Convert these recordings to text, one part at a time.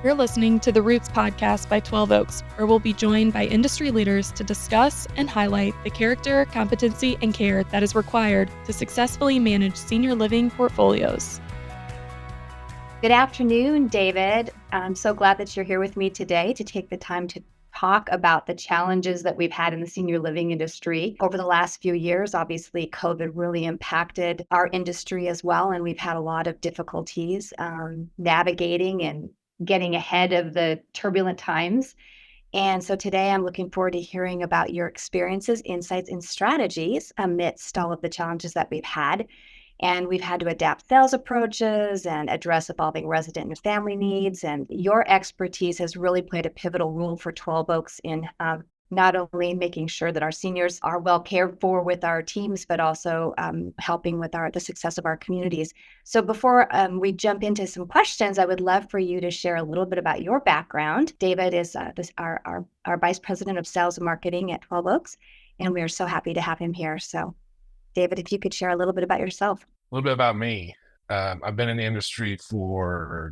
You're listening to the Roots podcast by 12 Oaks, where we'll be joined by industry leaders to discuss and highlight the character, competency, and care that is required to successfully manage senior living portfolios. Good afternoon, David. I'm so glad that you're here with me today to take the time to talk about the challenges that we've had in the senior living industry over the last few years. Obviously, COVID really impacted our industry as well, and we've had a lot of difficulties navigating and getting ahead of the turbulent times. And so today I'm looking forward to hearing about your experiences, insights, and strategies amidst all of the challenges that we've had. And we've had to adapt sales approaches and address evolving resident and family needs. And your expertise has really played a pivotal role for 12 Oaks in not only making sure that our seniors are well cared for with our teams, but also helping with the success of our communities. So before we jump into some questions, I would love for you to share a little bit about your background. David is our Vice President of Sales and Marketing at 12 Oaks, and we are so happy to have him here. So David, if you could share a little bit about yourself. A little bit about me. I've been in the industry for,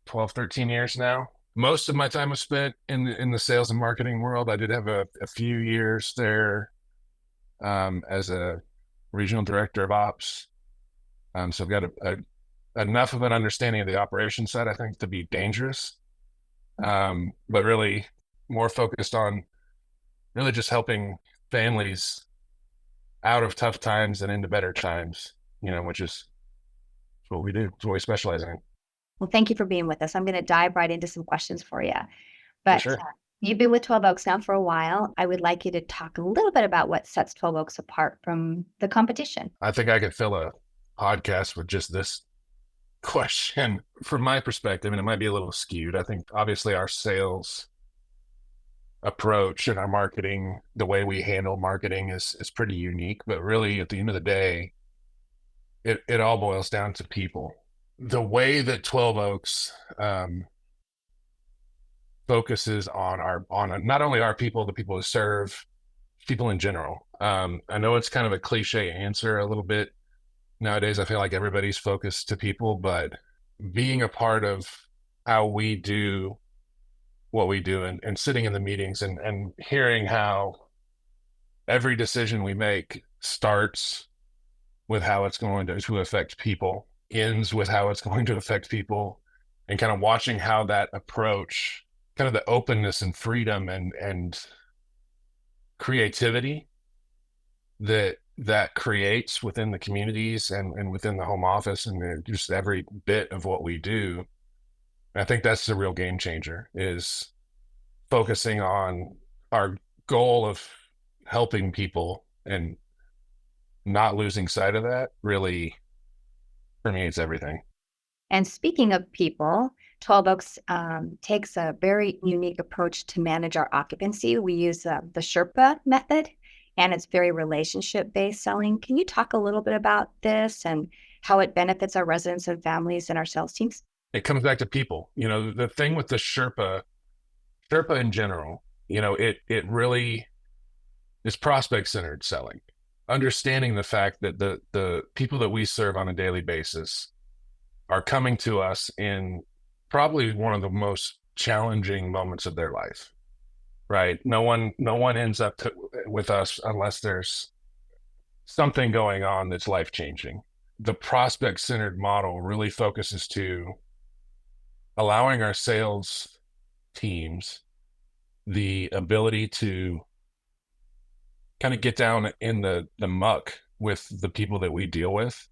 12, 13 years now. Most of my time was spent in the sales and marketing world. I did have a few years there as a regional director of ops. So I've got enough of an understanding of the operations side, I think, to be dangerous, but really more focused on really just helping families out of tough times and into better times, which is what we do. It's what we specialize in. Well, thank you for being with us. I'm going to dive right into some questions for you. But sure. You've been with 12 Oaks now for a while. I would like you to talk a little bit about what sets 12 Oaks apart from the competition. I think I could fill a podcast with just this question. From my perspective, and it might be a little skewed, I think obviously our sales approach and our marketing, the way we handle marketing is pretty unique, but really at the end of the day, it all boils down to people. The way that 12 Oaks focuses on not only our people, the people who serve, people in general. I know it's kind of a cliche answer a little bit nowadays. I feel like everybody's focused to people, but being a part of how we do what we do and sitting in the meetings and hearing how every decision we make starts with how it's going to affect people, ends with how it's going to affect people, and kind of watching how that approach, kind of the openness and freedom and creativity that creates within the communities and within the home office and just every bit of what we do. I think that's the real game changer, is focusing on our goal of helping people and not losing sight of that really permeates everything. And speaking of people, 12 Oaks takes a very unique approach to manage our occupancy. We use the Sherpa method, and it's very relationship-based selling. Can you talk a little bit about this and how it benefits our residents and families and our sales teams? It comes back to people. The thing with the Sherpa in general, it really is prospect-centered selling. Understanding the fact that the people that we serve on a daily basis are coming to us in probably one of the most challenging moments of their life, right? No one ends up with us unless there's something going on that's life-changing. The prospect-centered model really focuses to allowing our sales teams the ability to kind of get down in the muck with the people that we deal with.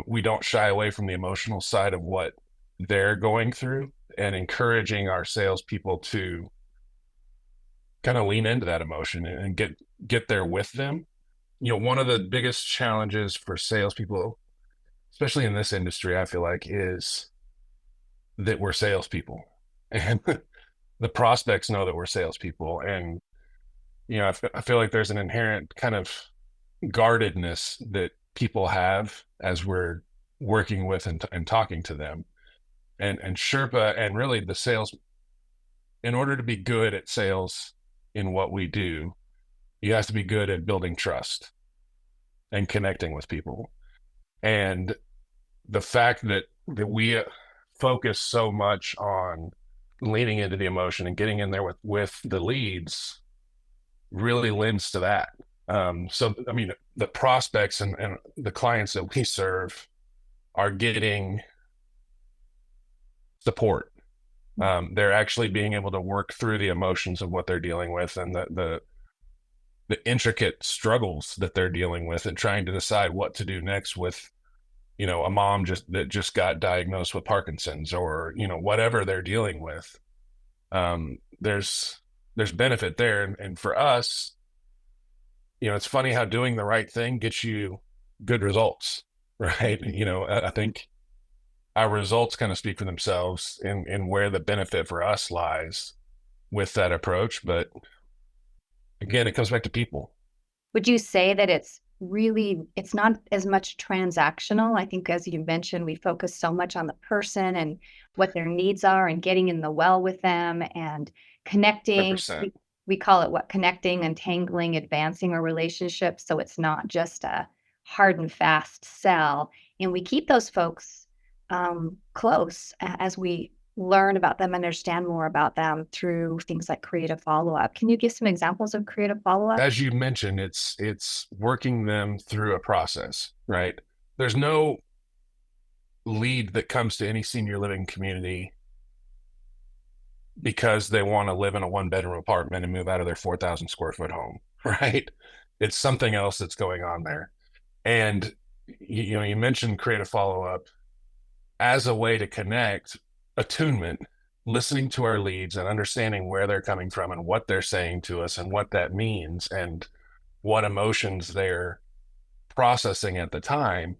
We don't shy away from the emotional side of what they're going through and encouraging our salespeople to kind of lean into that emotion and get there with them. One of the biggest challenges for salespeople, especially in this industry, I feel like, is that we're salespeople, and the prospects know that we're salespeople. And, I feel like there's an inherent kind of guardedness that people have as we're working with and talking to them. And Sherpa and really the sales, in order to be good at sales in what we do, you have to be good at building trust and connecting with people. And the fact that we focus so much on leaning into the emotion and getting in there with the leads really lends to that. So, I mean, the prospects and the clients that we serve are getting support. They're actually being able to work through the emotions of what they're dealing with and the intricate struggles that they're dealing with, and trying to decide what to do next with, a mom that just got diagnosed with Parkinson's, or, whatever they're dealing with. There's benefit there. And for us, it's funny how doing the right thing gets you good results, right? I think our results kind of speak for themselves in where the benefit for us lies with that approach. But again, it comes back to people. Would you say that it's not as much transactional? I think, as you mentioned, we focus so much on the person and what their needs are and getting in the well with them and connecting. 100%. We call it connecting, untangling, advancing our relationship. So it's not just a hard and fast sell. And we keep those folks close as we learn about them, understand more about them through things like creative follow-up. Can you give some examples of creative follow-up? As you mentioned, it's working them through a process, right? There's no lead that comes to any senior living community because they want to live in a 1-bedroom apartment and move out of their 4,000 square foot home, right? It's something else that's going on there. And you mentioned creative follow-up as a way to connect. Attunement, listening to our leads and understanding where they're coming from and what they're saying to us and what that means and what emotions they're processing at the time.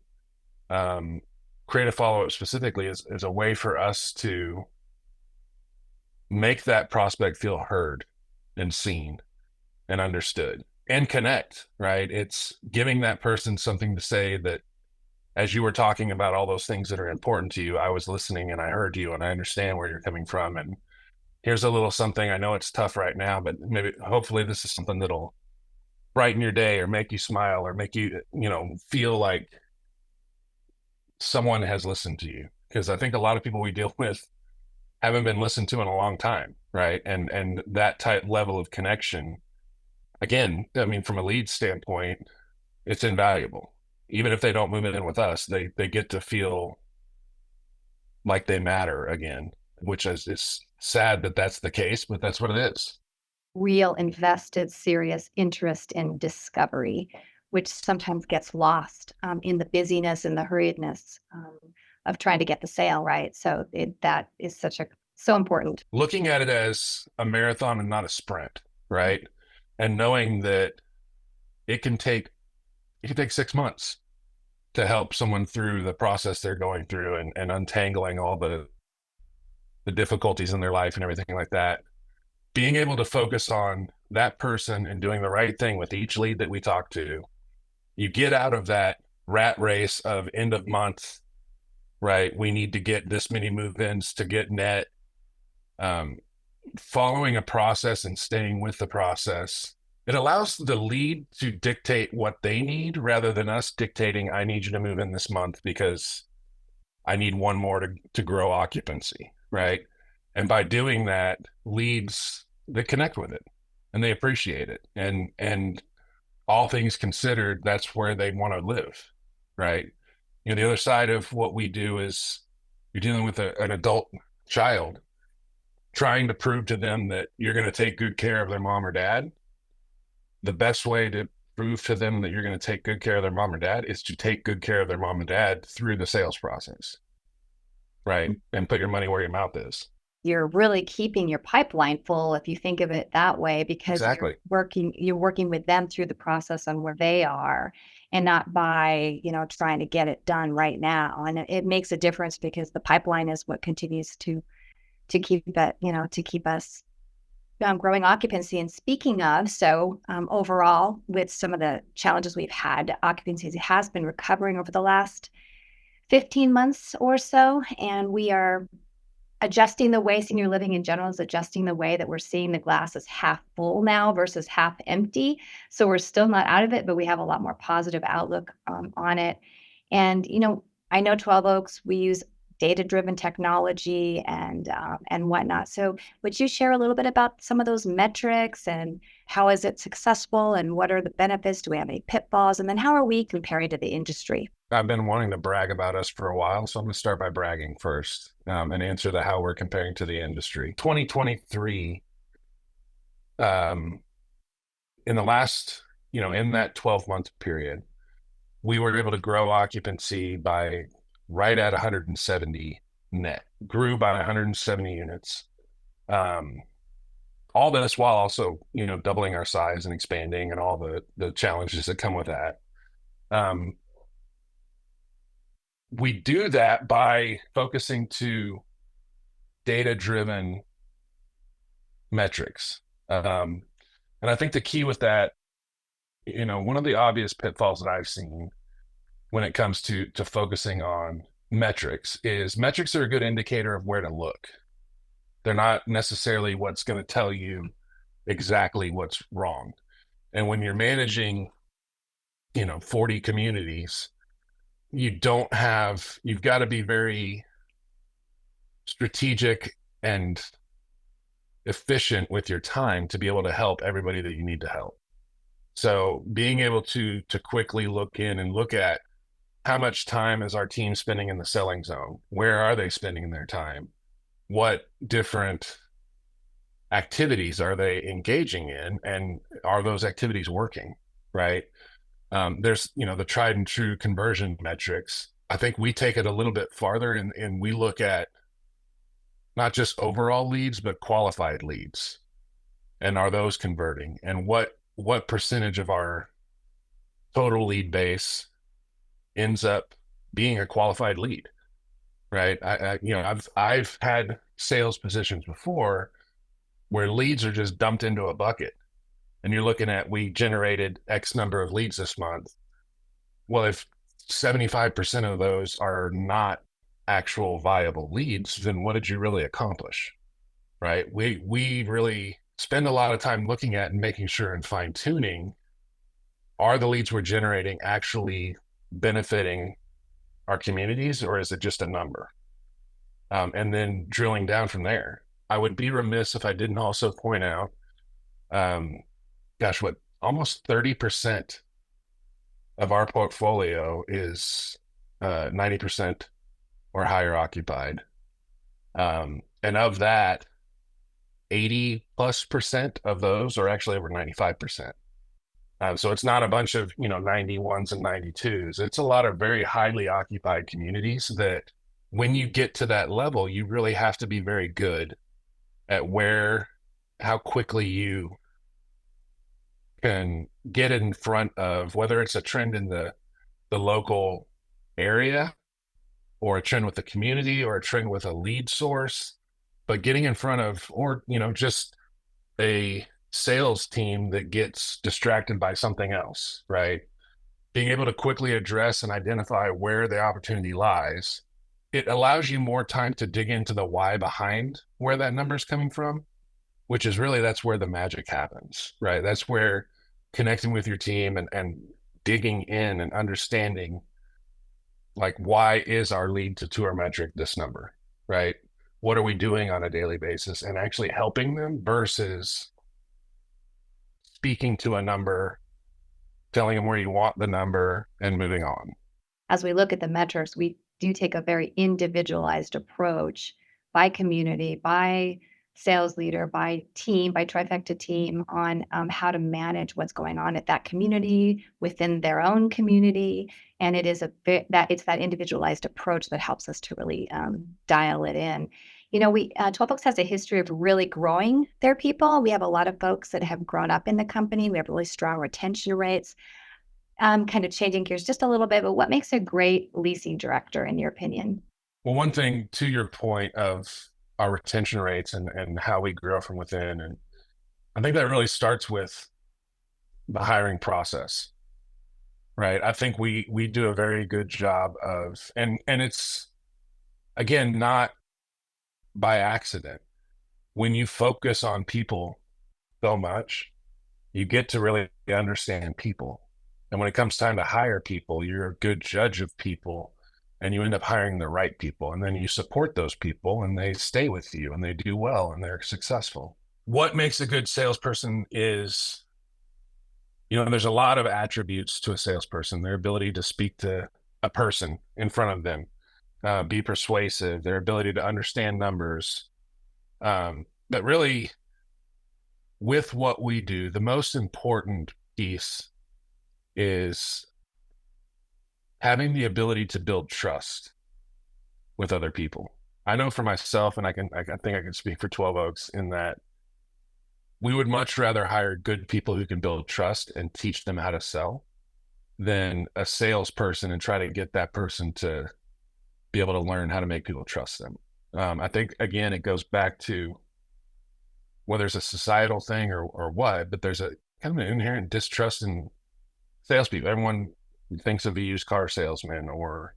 Creative follow-up specifically is a way for us to make that prospect feel heard and seen and understood and connect, right? It's giving that person something to say that, as you were talking about all those things that are important to you, I was listening and I heard you and I understand where you're coming from. And here's a little something. I know it's tough right now, but hopefully this is something that'll brighten your day or make you smile or make you, feel like someone has listened to you. Because I think a lot of people we deal with haven't been listened to in a long time, right? And that type level of connection, again, I mean, from a lead standpoint, it's invaluable. Even if they don't move in with us, they get to feel like they matter again, which is sad that that's the case, but that's what it is. Real invested, serious interest in discovery, which sometimes gets lost in the busyness and the hurriedness of trying to get the sale, right? So that is so important. Looking at it as a marathon and not a sprint, right? And knowing that it can take 6 months to help someone through the process they're going through and untangling all the difficulties in their life and everything like that. Being able to focus on that person and doing the right thing with each lead that we talk to, you get out of that rat race of end of month, right? We need to get this many move-ins to get net. Following a process and staying with the process, it allows the lead to dictate what they need rather than us dictating, I need you to move in this month because I need one more to grow occupancy, right? And by doing that, leads, they connect with it and they appreciate it. And all things considered, that's where they want to live, right? The other side of what we do is you're dealing with an adult child, trying to prove to them that you're going to take good care of their mom or dad. The best way to prove to them that you're going to take good care of their mom or dad is to take good care of their mom and dad through the sales process, right? And put your money where your mouth is. You're really keeping your pipeline full if you think of it that way, because Exactly. you're working with them through the process on where they are, and not by, trying to get it done right now. And it makes a difference because the pipeline is what continues to keep that, to keep us growing occupancy. And speaking of, overall, with some of the challenges we've had, occupancy has been recovering over the last 15 months or so. And we are adjusting the way senior living in general is adjusting the way that we're seeing the glass as half full now versus half empty. So we're still not out of it, but we have a lot more positive outlook on it. And, I know 12 Oaks, we use data-driven technology and whatnot. So would you share a little bit about some of those metrics and how is it successful and what are the benefits? Do we have any pitfalls? And then how are we comparing to the industry? I've been wanting to brag about us for a while, so I'm going to start by bragging first, and answer the how we're comparing to the industry. 2023, in the last, in that 12-month period, we were able to grow occupancy by right at 170 net, grew by 170 units. All this while also, doubling our size and expanding and all the challenges that come with that. We do that by focusing to data-driven metrics. And I think the key with that, one of the obvious pitfalls that I've seen when it comes to focusing on metrics is metrics are a good indicator of where to look. They're not necessarily what's going to tell you exactly what's wrong. And when you're managing, 40 communities, you've got to be very strategic and efficient with your time to be able to help everybody that you need to help. So being able to quickly look in and look at how much time is our team spending in the selling zone? Where are they spending their time? What different activities are they engaging in? And are those activities working, right? There's, the tried and true conversion metrics. I think we take it a little bit farther and we look at not just overall leads, but qualified leads. And are those converting? And what percentage of our total lead base ends up being a qualified lead, right? I've had sales positions before where leads are just dumped into a bucket. And you're looking at, we generated X number of leads this month. Well, if 75% of those are not actual viable leads, then what did you really accomplish, right? We really spend a lot of time looking at and making sure and fine tuning, are the leads we're generating actually benefiting our communities, or is it just a number? And then drilling down from there. I would be remiss if I didn't also point out, almost 30% of our portfolio is 90% or higher occupied. And of that, 80+% of those are actually over 95%. So it's not a bunch of, 91s and 92s. It's a lot of very highly occupied communities that when you get to that level, you really have to be very good at how quickly you can get in front of, whether it's a trend in the local area or a trend with the community or a trend with a lead source, but getting in front of, or, just a sales team that gets distracted by something else, right? Being able to quickly address and identify where the opportunity lies, it allows you more time to dig into the why behind where that number is coming from, which is really, that's where the magic happens, right? That's where connecting with your team and digging in and understanding, like, why is our lead to tour metric this number, right? What are we doing on a daily basis, and actually helping them versus speaking to a number, telling them where you want the number, and moving on. As we look at the metrics, we do take a very individualized approach by community, by sales leader, by team, by trifecta team on how to manage what's going on at that community, within their own community. And it is it's that individualized approach that helps us to really dial it in. 12 Oaks has a history of really growing their people. We have a lot of folks that have grown up in the company. We have really strong retention rates. Kind of changing gears just a little bit, but what makes a great leasing director, in your opinion? Well, one thing to your point of our retention rates and how we grow from within, and I think that really starts with the hiring process, right? I think we do a very good job of, and it's, again, not by accident. When you focus on people so much, you get to really understand people. And when it comes time to hire people, you're a good judge of people and you end up hiring the right people, and then you support those people and they stay with you and they do well and they're successful. What makes a good salesperson is, there's a lot of attributes to a salesperson: their ability to speak to a person in front of them, be persuasive, their ability to understand numbers. But really, with what we do, the most important piece is having the ability to build trust with other people. I know for myself, and I think I can speak for 12 Oaks in that we would much rather hire good people who can build trust and teach them how to sell than a salesperson and try to get that person to be able to learn how to make people trust them. I think, again, it goes back to whether it's a societal thing or what, but there's a kind of an inherent distrust in salespeople. Everyone thinks of a used car salesman or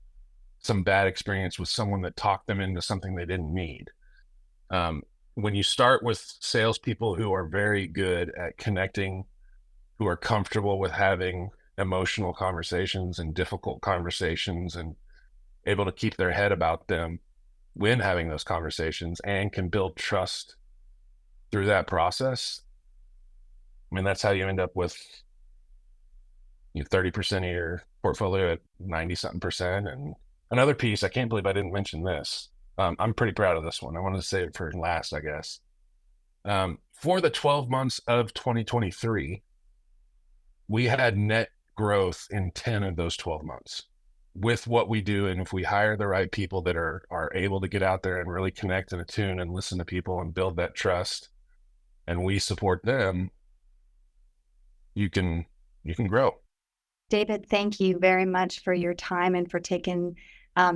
some bad experience with someone that talked them into something they didn't need. When you start with salespeople who are very good at connecting, who are comfortable with having emotional conversations and difficult conversations and able to keep their head about them when having those conversations and can build trust through that process, that's how you end up with 30% of your portfolio at 90-something%. And another piece, I can't believe I didn't mention this. I'm pretty proud of this one. I wanted to say it for last, I guess. For the 12 months of 2023, we had net growth in 10 of those 12 months with what we do. And if we hire the right people that are able to get out there and really connect and attune and listen to people and build that trust, and we support them, you can grow. David, thank you very much for your time and for taking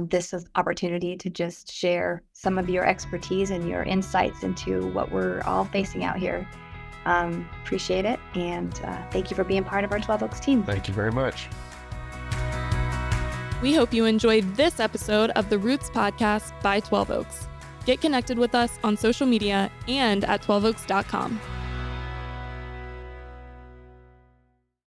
this opportunity to just share some of your expertise and your insights into what we're all facing out here. Appreciate it. And thank you for being part of our 12 Oaks team. Thank you very much. We hope you enjoyed this episode of the Roots Podcast by 12 Oaks. Get connected with us on social media and at 12oaks.com.